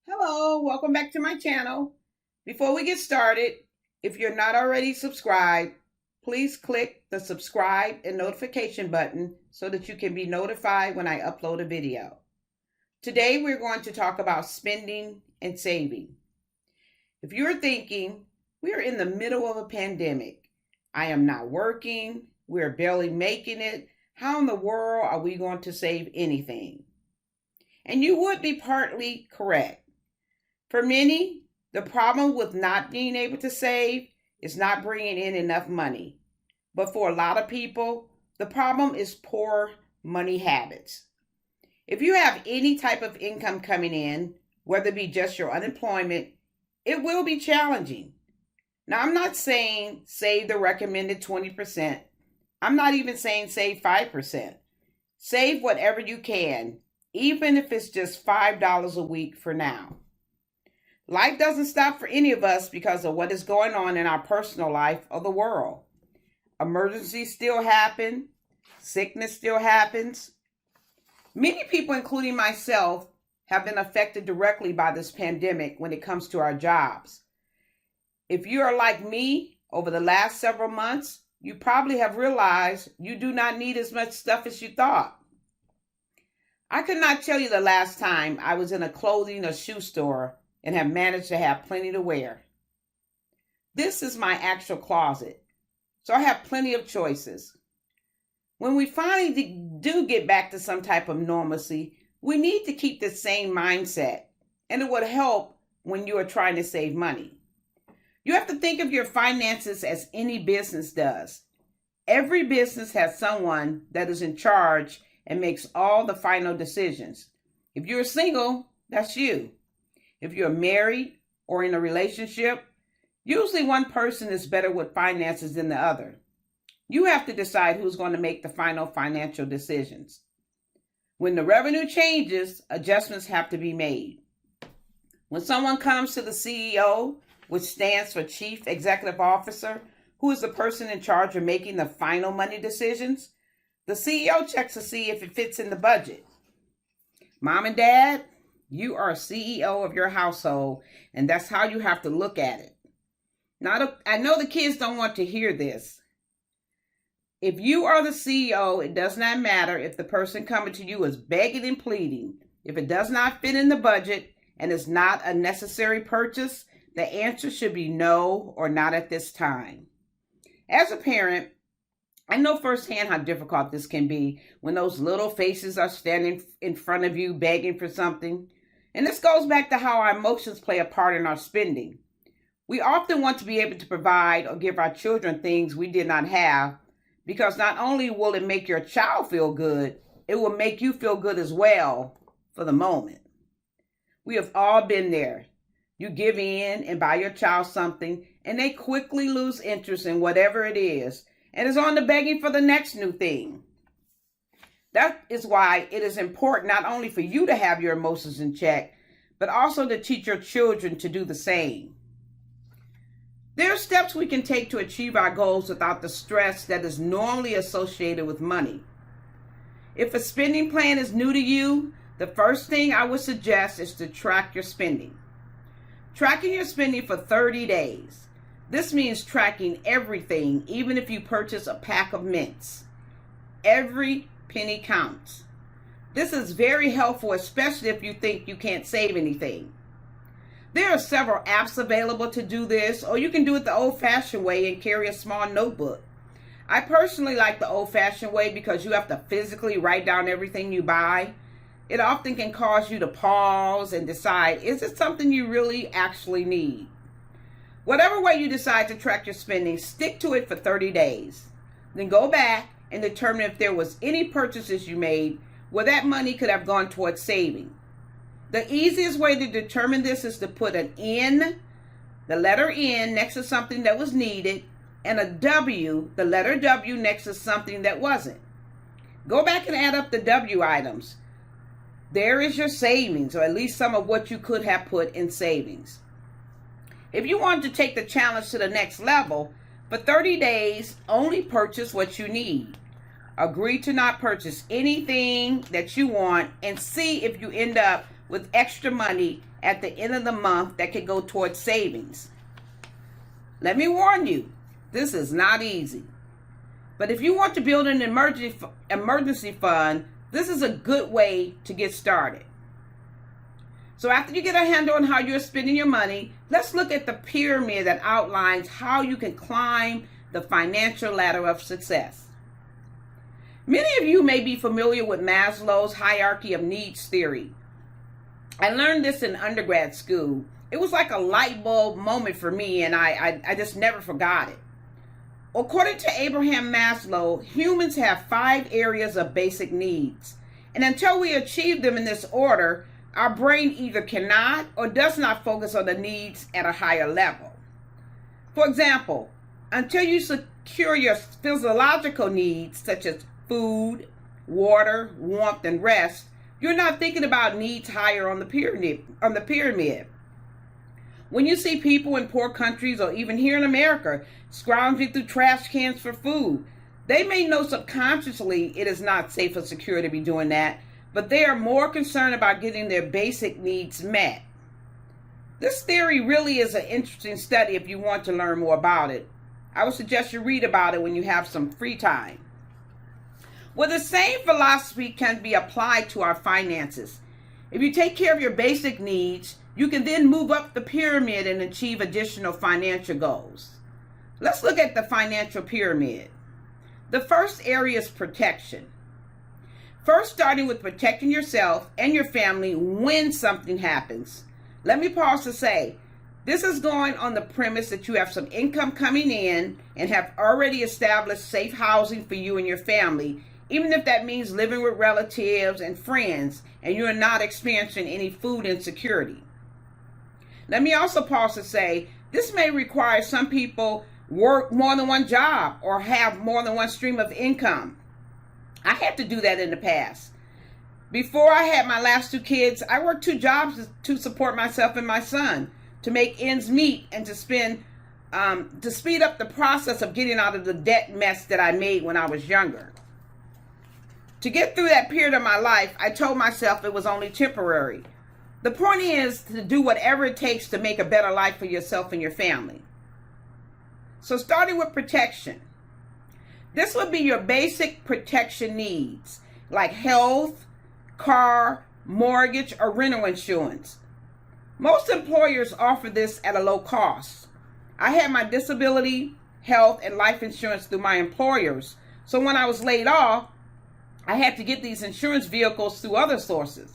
Hello, welcome back to my channel. Before we get started, if you're not already subscribed, please click the subscribe and notification button so that you can be notified when I upload a video. Today we're going to talk about spending and saving. If you're thinking, we are in the middle of a pandemic, I am not working, we're barely making it, how in the world are we going to save anything? And you would be partly correct. For many, the problem with not being able to save is not bringing in enough money. But for a lot of people, the problem is poor money habits. If you have any type of income coming in, whether it be just your unemployment, it will be challenging. Now, I'm not saying save the recommended 20%. I'm not even saying save 5%. Save whatever you can, even if it's just $5 a week for now. Life doesn't stop for any of us because of what is going on in our personal life or the world. Emergencies still happen. Sickness still happens. Many people, including myself, have been affected directly by this pandemic when it comes to our jobs. If you are like me, over the last several months, you probably have realized you do not need as much stuff as you thought. I could not tell you the last time I was in a clothing or shoe store and have managed to have plenty to wear. This is my actual closet, so I have plenty of choices. When we finally do get back to some type of normalcy, we need to keep the same mindset, and it would help when you are trying to save money. You have to think of your finances as any business does. Every business has someone that is in charge and makes all the final decisions. If you're single, that's you. If you're married or in a relationship, usually one person is better with finances than the other. You have to decide who's going to make the final financial decisions. When the revenue changes, adjustments have to be made. When someone comes to the CEO, which stands for Chief Executive Officer, who is the person in charge of making the final money decisions, the CEO checks to see if it fits in the budget. Mom and Dad, you are CEO of your household, and that's how you have to look at it. Now, I know the kids don't want to hear this. If you are the CEO, it does not matter if the person coming to you is begging and pleading. If it does not fit in the budget and is not a necessary purchase, the answer should be no or not at this time. As a parent, I know firsthand how difficult this can be when those little faces are standing in front of you begging for something. And this goes back to how our emotions play a part in our spending. We often want to be able to provide or give our children things we did not have, because not only will it make your child feel good, it will make you feel good as well for the moment. We have all been there. You give in and buy your child something, and they quickly lose interest in whatever it is, and is on to begging for the next new thing. That is why it is important not only for you to have your emotions in check, but also to teach your children to do the same. There are steps we can take to achieve our goals without the stress that is normally associated with money. If a spending plan is new to you, the first thing I would suggest is to track your spending. Tracking your spending for 30 days. This means tracking everything, even if you purchase a pack of mints. Every penny counts. This is very helpful, especially if you think you can't save anything. There are several apps available to do this, or you can do it the old-fashioned way and carry a small notebook. I personally like the old-fashioned way because you have to physically write down everything you buy. It often can cause you to pause and decide, is it something you really actually need? Whatever way you decide to track your spending, stick to it for 30 days. Then go back and determine if there was any purchases you made where that money could have gone towards saving. The easiest way to determine this is to put an N, the letter N, next to something that was needed, and a W, the letter W, next to something that wasn't. Go back and add up the W items. There is your savings, or at least some of what you could have put in savings. If you want to take the challenge to the next level, for 30 days, only purchase what you need. Agree to not purchase anything that you want and see if you end up with extra money at the end of the month that could go towards savings. Let me warn you, this is not easy. But if you want to build an emergency fund, this is a good way to get started. So after you get a handle on how you're spending your money, let's look at the pyramid that outlines how you can climb the financial ladder of success. Many of you may be familiar with Maslow's hierarchy of needs theory. I learned this in undergrad school. It was like a light bulb moment for me, and I just never forgot it. According to Abraham Maslow, humans have 5 areas of basic needs. And until we achieve them in this order, our brain either cannot or does not focus on the needs at a higher level. For example, until you secure your physiological needs, such as food, water, warmth, and rest, you're not thinking about needs higher on the pyramid. When you see people in poor countries or even here in America scrounging through trash cans for food, they may know subconsciously it is not safe or secure to be doing that, but they are more concerned about getting their basic needs met. This theory really is an interesting study if you want to learn more about it. I would suggest you read about it when you have some free time. Well, the same philosophy can be applied to our finances. If you take care of your basic needs, you can then move up the pyramid and achieve additional financial goals. Let's look at the financial pyramid. The first area is protection. First, starting with protecting yourself and your family when something happens. Let me pause to say, this is going on the premise that you have some income coming in and have already established safe housing for you and your family, even if that means living with relatives and friends and you're not experiencing any food insecurity. Let me also pause to say, this may require some people work more than one job or have more than one stream of income. I had to do that in the past. Before I had my last 2 kids, I worked 2 jobs to support myself and my son, to make ends meet and to speed up the process of getting out of the debt mess that I made when I was younger. To get through that period of my life, I told myself it was only temporary. The point is to do whatever it takes to make a better life for yourself and your family. So starting with protection. This would be your basic protection needs, like health, car, mortgage, or rental insurance. Most employers offer this at a low cost. I had my disability, health, and life insurance through my employers, so when I was laid off, I had to get these insurance vehicles through other sources.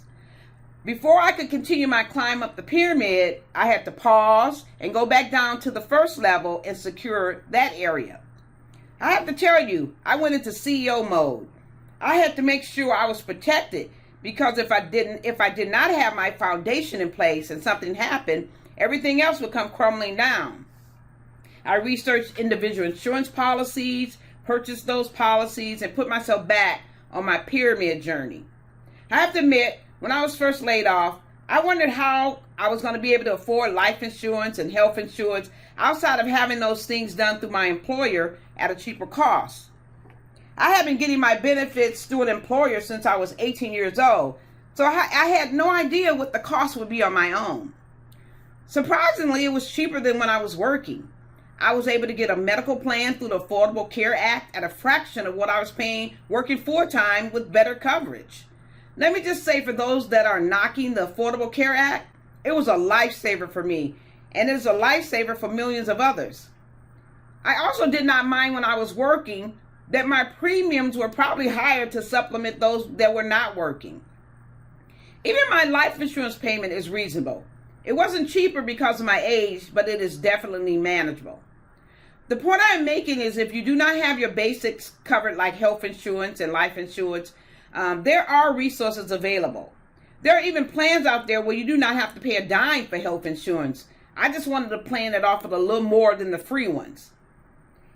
Before I could continue my climb up the pyramid, I had to pause and go back down to the first level and secure that area. I have to tell you, I went into CEO mode. I had to make sure I was protected, because if I did not have my foundation in place and something happened, everything else would come crumbling down. I researched individual insurance policies, purchased those policies, and put myself back on my pyramid journey. I have to admit, when I was first laid off, I wondered how I was going to be able to afford life insurance and health insurance outside of having those things done through my employer at a cheaper cost. I have been getting my benefits through an employer since I was 18 years old, so I had no idea what the cost would be on my own. Surprisingly, it was cheaper than when I was working. I was able to get a medical plan through the Affordable Care Act at a fraction of what I was paying working full-time with better coverage. Let me just say, for those that are knocking the Affordable Care Act, it was a lifesaver for me, and it is a lifesaver for millions of others. I also did not mind when I was working that my premiums were probably higher to supplement those that were not working. Even my life insurance payment is reasonable. It wasn't cheaper because of my age, but it is definitely manageable. The point I'm making is, if you do not have your basics covered like health insurance and life insurance, there are resources available. There are even plans out there where you do not have to pay a dime for health insurance. I just wanted a plan that offered a little more than the free ones.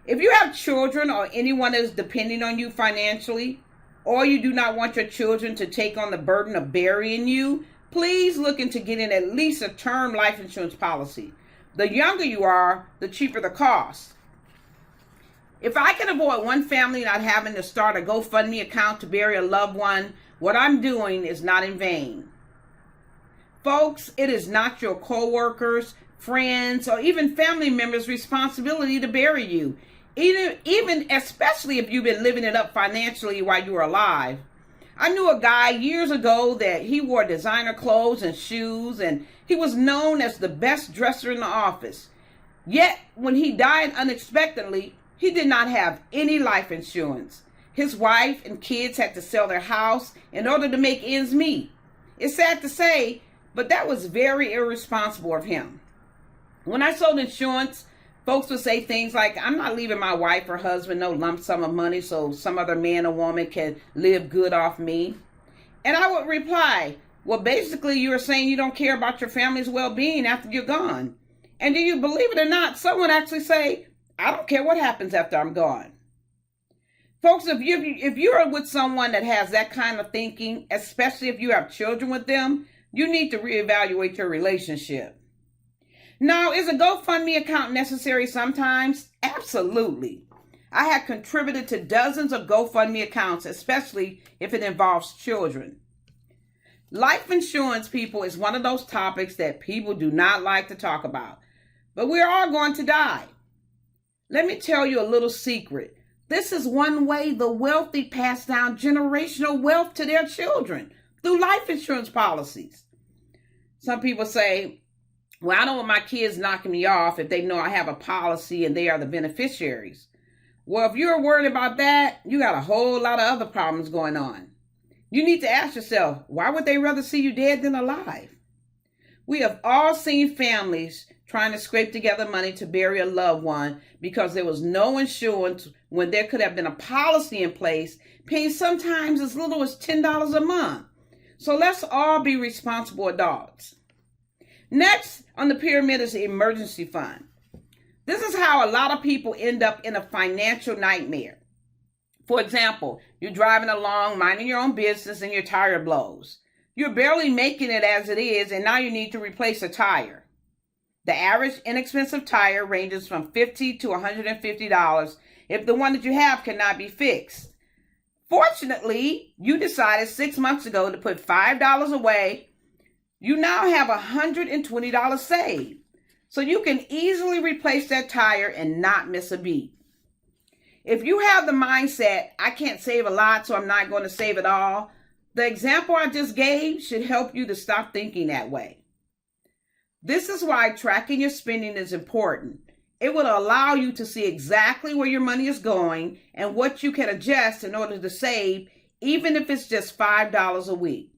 If you have children or anyone that is depending on you financially, or you do not want your children to take on the burden of burying you, please look into getting at least a term life insurance policy. The younger you are, the cheaper the cost. If I can avoid one family not having to start a GoFundMe account to bury a loved one, what I'm doing is not in vain. Folks, it is not your co-workers, friends, or even family members' responsibility to bury you, even especially if you've been living it up financially while you were alive. I knew a guy years ago that he wore designer clothes and shoes, and he was known as the best dresser in the office. Yet, when he died unexpectedly, he did not have any life insurance. His wife and kids had to sell their house in order to make ends meet. It's sad to say, but that was very irresponsible of him. When I sold insurance, folks would say things like, I'm not leaving my wife or husband no lump sum of money so some other man or woman can live good off me. And I would reply, well, basically you're saying you don't care about your family's well-being after you're gone. And do you believe it or not, someone actually say, I don't care what happens after I'm gone. Folks, if you're with someone that has that kind of thinking, especially if you have children with them, you need to reevaluate your relationship. Now, is a GoFundMe account necessary sometimes? Absolutely. I have contributed to dozens of GoFundMe accounts, especially if it involves children. Life insurance, people, is one of those topics that people do not like to talk about. But we're all going to die. Let me tell you a little secret. This is one way the wealthy pass down generational wealth to their children, through life insurance policies. Some people say, well, I don't want my kids knocking me off if they know I have a policy and they are the beneficiaries. Well, if you're worried about that, you got a whole lot of other problems going on. You need to ask yourself, why would they rather see you dead than alive? We have all seen families trying to scrape together money to bury a loved one because there was no insurance when there could have been a policy in place paying sometimes as little as $10 a month. So let's all be responsible adults. Next on the pyramid is the emergency fund. This is how a lot of people end up in a financial nightmare. For example, you're driving along, minding your own business, and your tire blows. You're barely making it as it is, and now you need to replace a tire. The average inexpensive tire ranges from $50 to $150 if the one that you have cannot be fixed. Fortunately, you decided 6 months ago to put $5 away. You now have $120 saved. So you can easily replace that tire and not miss a beat. If you have the mindset, I can't save a lot, so I'm not going to save it all, the example I just gave should help you to stop thinking that way. This is why tracking your spending is important. It will allow you to see exactly where your money is going and what you can adjust in order to save, even if it's just $5 a week.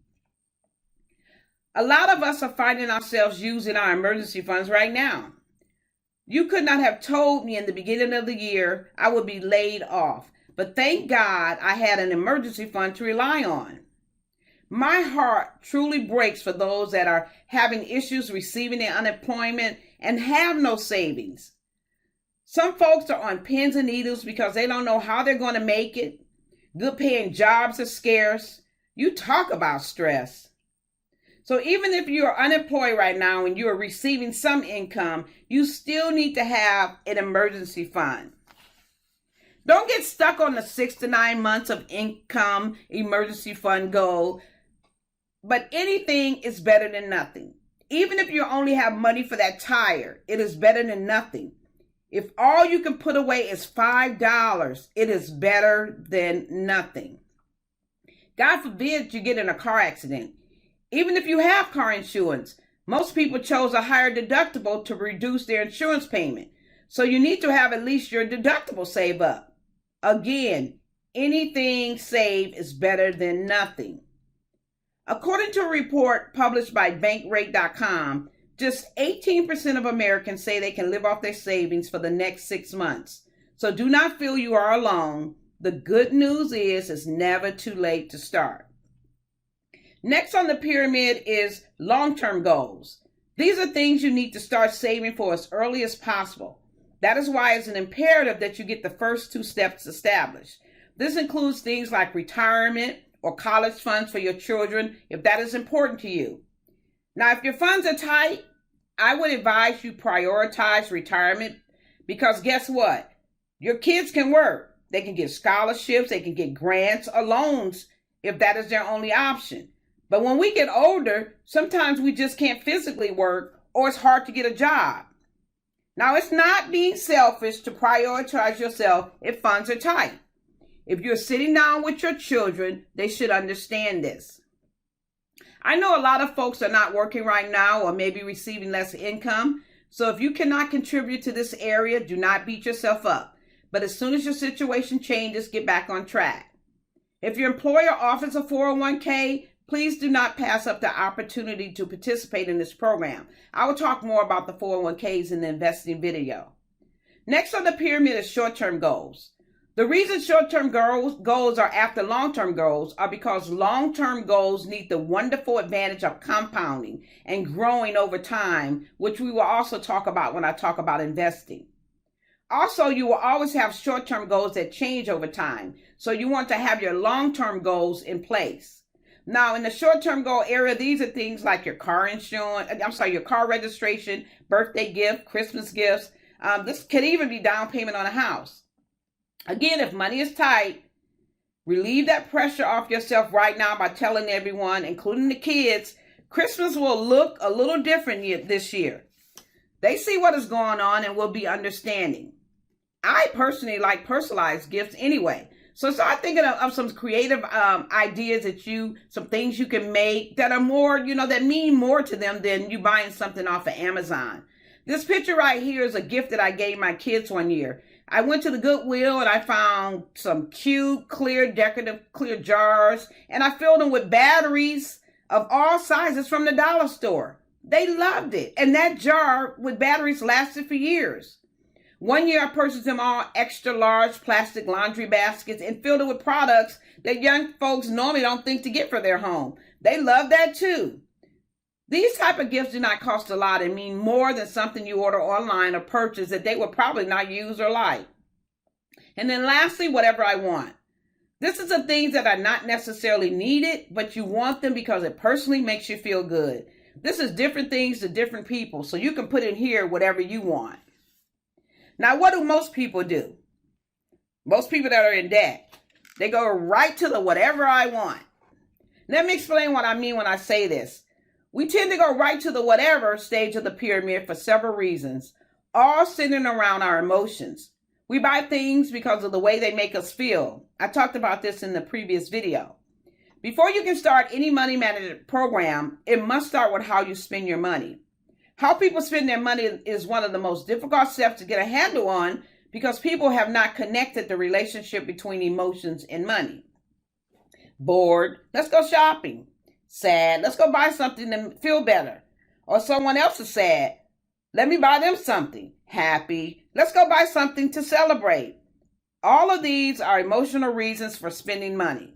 A lot of us are finding ourselves using our emergency funds right now. You could not have told me in the beginning of the year I would be laid off, but thank God I had an emergency fund to rely on. My heart truly breaks for those that are having issues receiving their unemployment and have no savings. Some folks are on pins and needles because they don't know how they're going to make it. Good paying jobs are scarce. You talk about stress. So even if you are unemployed right now and you are receiving some income, you still need to have an emergency fund. Don't get stuck on the 6 to 9 months of income emergency fund goal, but anything is better than nothing. Even if you only have money for that tire, it is better than nothing. If all you can put away is $5, it is better than nothing. God forbid you get in a car accident. Even if you have car insurance, most people chose a higher deductible to reduce their insurance payment. So you need to have at least your deductible saved up. Again, anything saved is better than nothing. According to a report published by Bankrate.com, just 18% of Americans say they can live off their savings for the next 6 months. So do not feel you are alone. The good news is it's never too late to start. Next on the pyramid is long-term goals. These are things you need to start saving for as early as possible. That is why it's an imperative that you get the first 2 steps established. This includes things like retirement or college funds for your children, if that is important to you. Now, if your funds are tight, I would advise you prioritize retirement because guess what? Your kids can work. They can get scholarships, they can get grants or loans if that is their only option. But when we get older, sometimes we just can't physically work or it's hard to get a job. Now, it's not being selfish to prioritize yourself if funds are tight. If you're sitting down with your children, they should understand this. I know a lot of folks are not working right now or maybe receiving less income. So if you cannot contribute to this area, do not beat yourself up. But as soon as your situation changes, get back on track. If your employer offers a 401k, please do not pass up the opportunity to participate in this program. I will talk more about the 401ks in the investing video. Next on the pyramid is short-term goals. The reason short-term goals are after long-term goals are because long-term goals need the wonderful advantage of compounding and growing over time, which we will also talk about when I talk about investing. Also, you will always have short-term goals that change over time, so you want to have your long-term goals in place. Now, in the short-term goal area, these are things like your car insurance, your car registration, birthday gift, Christmas gifts. This could even be down payment on a house. Again, if money is tight, relieve that pressure off yourself right now by telling everyone, including the kids, Christmas will look a little different this year. They see what is going on and will be understanding. I personally like personalized gifts anyway. So start thinking of some creative ideas some things you can make that are more, that mean more to them than you buying something off of Amazon. This picture right here is a gift that I gave my kids one year. I went to the Goodwill and I found some cute, decorative clear jars, and I filled them with batteries of all sizes from the dollar store. They loved it. And that jar with batteries lasted for years. One year I purchased them all extra large plastic laundry baskets and filled it with products that young folks normally don't think to get for their home. They love that too. These type of gifts do not cost a lot and mean more than something you order online or purchase that they will probably not use or like. And then lastly, whatever I want. This is the things that are not necessarily needed, but you want them because it personally makes you feel good. This is different things to different people, so you can put in here whatever you want. Now, what do most people do? Most people that are in debt, they go right to the whatever I want. Let me explain what I mean when I say this. We tend to go right to the whatever stage of the pyramid for several reasons, all centered around our emotions. We buy things because of the way they make us feel. I talked about this in the previous video. Before you can start any money management program, it must start with how you spend your money. How people spend their money is one of the most difficult steps to get a handle on because people have not connected the relationship between emotions and money. Bored, let's go shopping. Sad, let's go buy something to feel better. Or someone else is sad, let me buy them something. Happy, let's go buy something to celebrate. All of these are emotional reasons for spending money.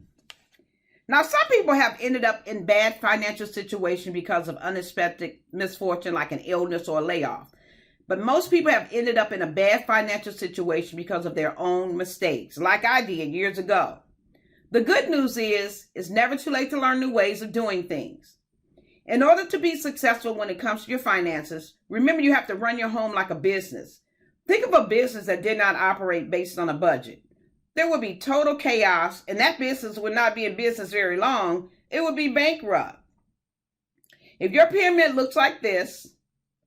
Now, some people have ended up in bad financial situations because of unexpected misfortune like an illness or a layoff. But most people have ended up in a bad financial situation because of their own mistakes, like I did years ago. The good news is, it's never too late to learn new ways of doing things. In order to be successful when it comes to your finances, remember you have to run your home like a business. Think of a business that did not operate based on a budget. There would be total chaos, and that business would not be in business very long. It would be bankrupt. If your pyramid looks like this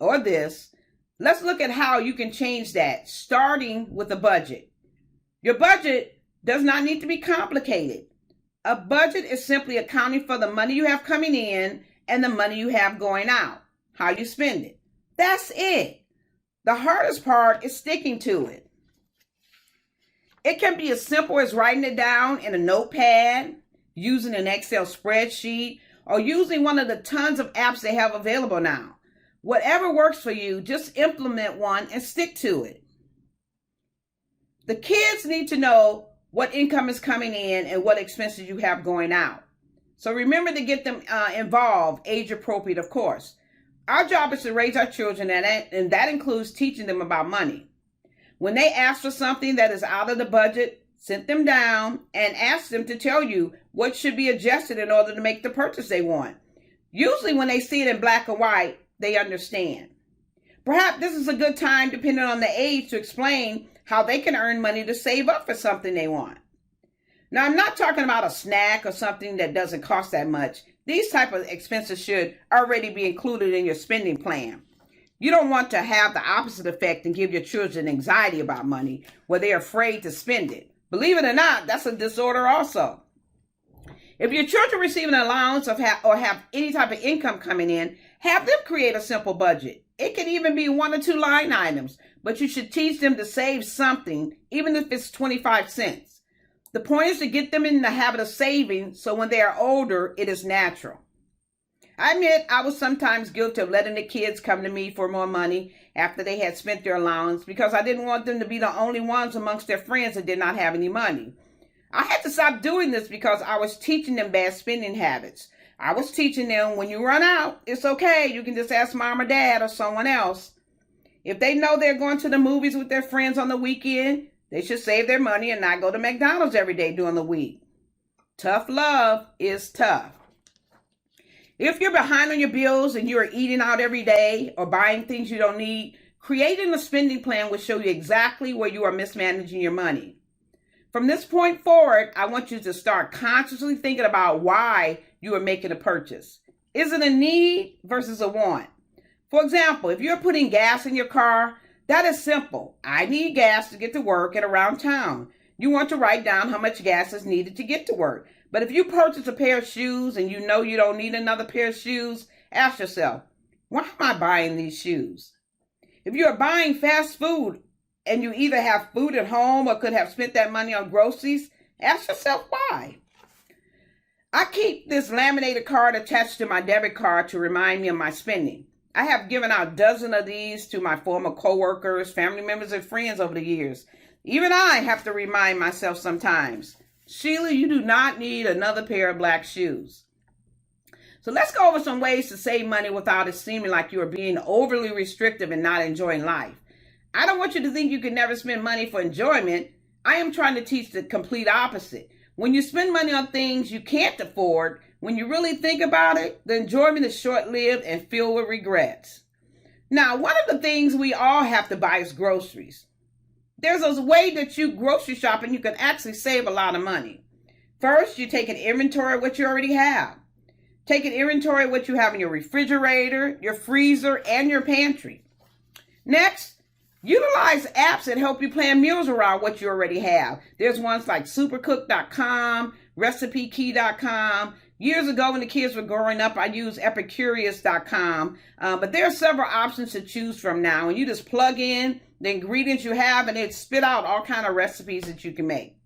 or this, let's look at how you can change that, starting with a budget. Your budget does not need to be complicated. A budget is simply accounting for the money you have coming in and the money you have going out, how you spend it. That's it. The hardest part is sticking to it. It can be as simple as writing it down in a notepad, using an Excel spreadsheet, or using one of the tons of apps they have available now. Whatever works for you, just implement one and stick to it. The kids need to know what income is coming in and what expenses you have going out. So remember to get them involved, age appropriate, of course. Our job is to raise our children, and that includes teaching them about money. When they ask for something that is out of the budget, sit them down and ask them to tell you what should be adjusted in order to make the purchase they want. Usually when they see it in black and white, they understand. Perhaps this is a good time, depending on the age, to explain how they can earn money to save up for something they want. Now, I'm not talking about a snack or something that doesn't cost that much. These type of expenses should already be included in your spending plan. You don't want to have the opposite effect and give your children anxiety about money where they're afraid to spend it. Believe it or not, that's a disorder also. If your children receive an allowance or have any type of income coming in, have them create a simple budget. It can even be 1 or 2 line items, but you should teach them to save something, even if it's 25 cents. The point is to get them in the habit of saving so when they are older, it is natural. I admit I was sometimes guilty of letting the kids come to me for more money after they had spent their allowance because I didn't want them to be the only ones amongst their friends that did not have any money. I had to stop doing this because I was teaching them bad spending habits. I was teaching them when you run out, it's okay. You can just ask mom or dad or someone else. If they know they're going to the movies with their friends on the weekend, they should save their money and not go to McDonald's every day during the week. Tough love is tough. If you're behind on your bills and you're eating out every day or buying things you don't need, creating a spending plan will show you exactly where you are mismanaging your money. From this point forward, I want you to start consciously thinking about why you are making a purchase. Is it a need versus a want? For example, if you're putting gas in your car, that is simple. I need gas to get to work and around town. You want to write down how much gas is needed to get to work. But if you purchase a pair of shoes and you know you don't need another pair of shoes, ask yourself, why am I buying these shoes? If you are buying fast food and you either have food at home or could have spent that money on groceries, ask yourself why. I keep this laminated card attached to my debit card to remind me of my spending. I have given out dozens of these to my former coworkers, family members, and friends over the years. Even I have to remind myself sometimes, Sheila, you do not need another pair of black shoes. So let's go over some ways to save money without it seeming like you are being overly restrictive and not enjoying life. I don't want you to think you can never spend money for enjoyment. I am trying to teach the complete opposite. When you spend money on things you can't afford, when you really think about it, the enjoyment is short-lived and filled with regrets. Now, one of the things we all have to buy is groceries. There's a way that you grocery shop and you can actually save a lot of money. First, you take an inventory of what you already have. Take an inventory of what you have in your refrigerator, your freezer, and your pantry. Next, utilize apps that help you plan meals around what you already have. There's ones like supercook.com, recipekey.com. Years ago when the kids were growing up, I used epicurious.com, but there are several options to choose from now, and you just plug in the ingredients you have and it spit out all kind of recipes that you can make.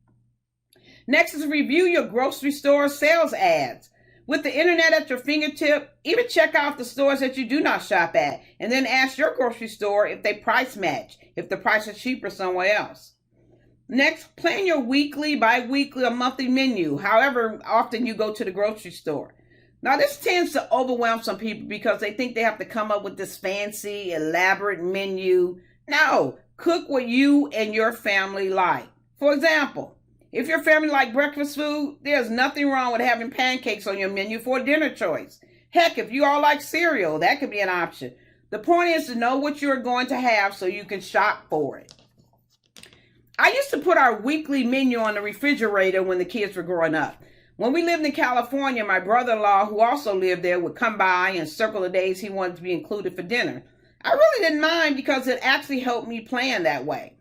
Next is review your grocery store sales ads. With the internet at your fingertip, even check out the stores that you do not shop at, and then ask your grocery store if they price match, if the price is cheaper somewhere else. Next, plan your weekly, bi-weekly, or monthly menu, however often you go to the grocery store. Now, this tends to overwhelm some people because they think they have to come up with this fancy, elaborate menu. No, cook what you and your family like. For example, if your family like breakfast food, there's nothing wrong with having pancakes on your menu for a dinner choice. Heck, if you all like cereal, that could be an option. The point is to know what you're going to have so you can shop for it. I used to put our weekly menu on the refrigerator when the kids were growing up. When we lived in California, my brother-in-law, who also lived there, would come by and circle the days he wanted to be included for dinner. I really didn't mind because it actually helped me plan that way.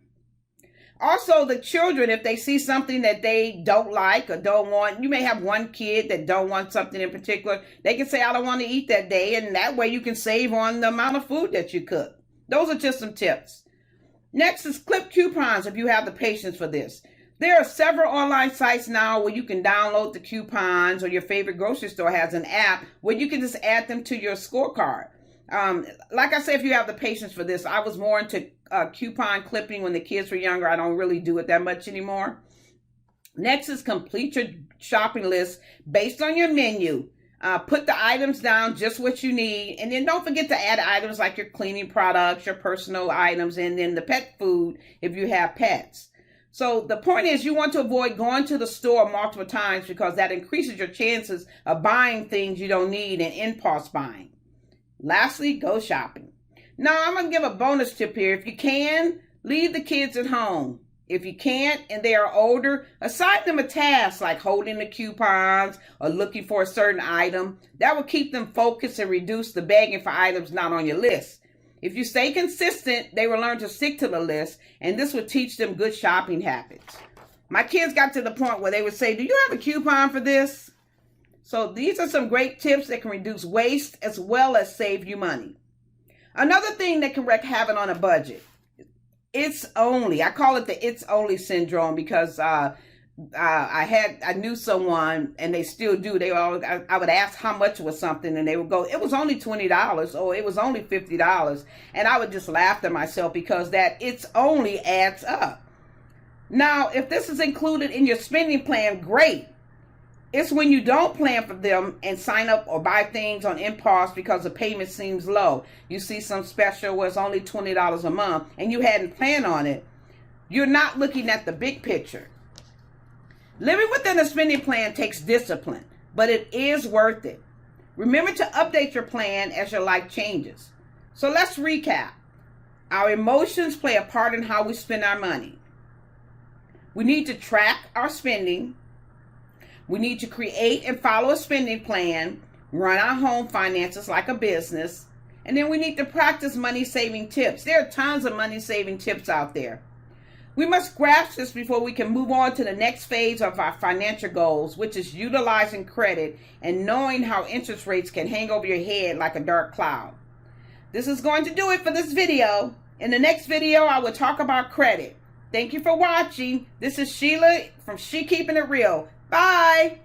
Also, the children, if they see something that they don't like or don't want, you may have one kid that don't want something in particular. They can say, I don't want to eat that day, and that way you can save on the amount of food that you cook. Those are just some tips. Next is clip coupons if you have the patience for this. There are several online sites now where you can download the coupons, or your favorite grocery store has an app where you can just add them to your scorecard. Like I said, if you have the patience for this, I was more into coupon clipping when the kids were younger. I don't really do it that much anymore. Next is complete your shopping list based on your menu. Put the items down, just what you need. And then don't forget to add items like your cleaning products, your personal items, and then the pet food if you have pets. So the point is you want to avoid going to the store multiple times because that increases your chances of buying things you don't need and impulse buying. Lastly, go shopping. Now, I'm going to give a bonus tip here. If you can, leave the kids at home. If you can't and they are older, assign them a task like holding the coupons or looking for a certain item. That will keep them focused and reduce the begging for items not on your list. If you stay consistent, they will learn to stick to the list, and this will teach them good shopping habits. My kids got to the point where they would say, "Do you have a coupon for this?" So these are some great tips that can reduce waste as well as save you money. Another thing that can wreak havoc on a budget. I call it the it's only syndrome because I knew someone, and they still do. I would ask how much was something, and they would go, "It was only $20," or "It was only $50," and I would just laugh to myself because that it's only adds up. Now, if this is included in your spending plan, great. It's when you don't plan for them and sign up or buy things on impulse because the payment seems low. You see some special where it's only $20 a month and you hadn't planned on it. You're not looking at the big picture. Living within a spending plan takes discipline, but it is worth it. Remember to update your plan as your life changes. So let's recap. Our emotions play a part in how we spend our money. We need to track our spending. We need to create and follow a spending plan, run our home finances like a business, and then we need to practice money-saving tips. There are tons of money-saving tips out there. We must grasp this before we can move on to the next phase of our financial goals, which is utilizing credit and knowing how interest rates can hang over your head like a dark cloud. This is going to do it for this video. In the next video, I will talk about credit. Thank you for watching. This is Sheila from She Keeping It Real. Bye.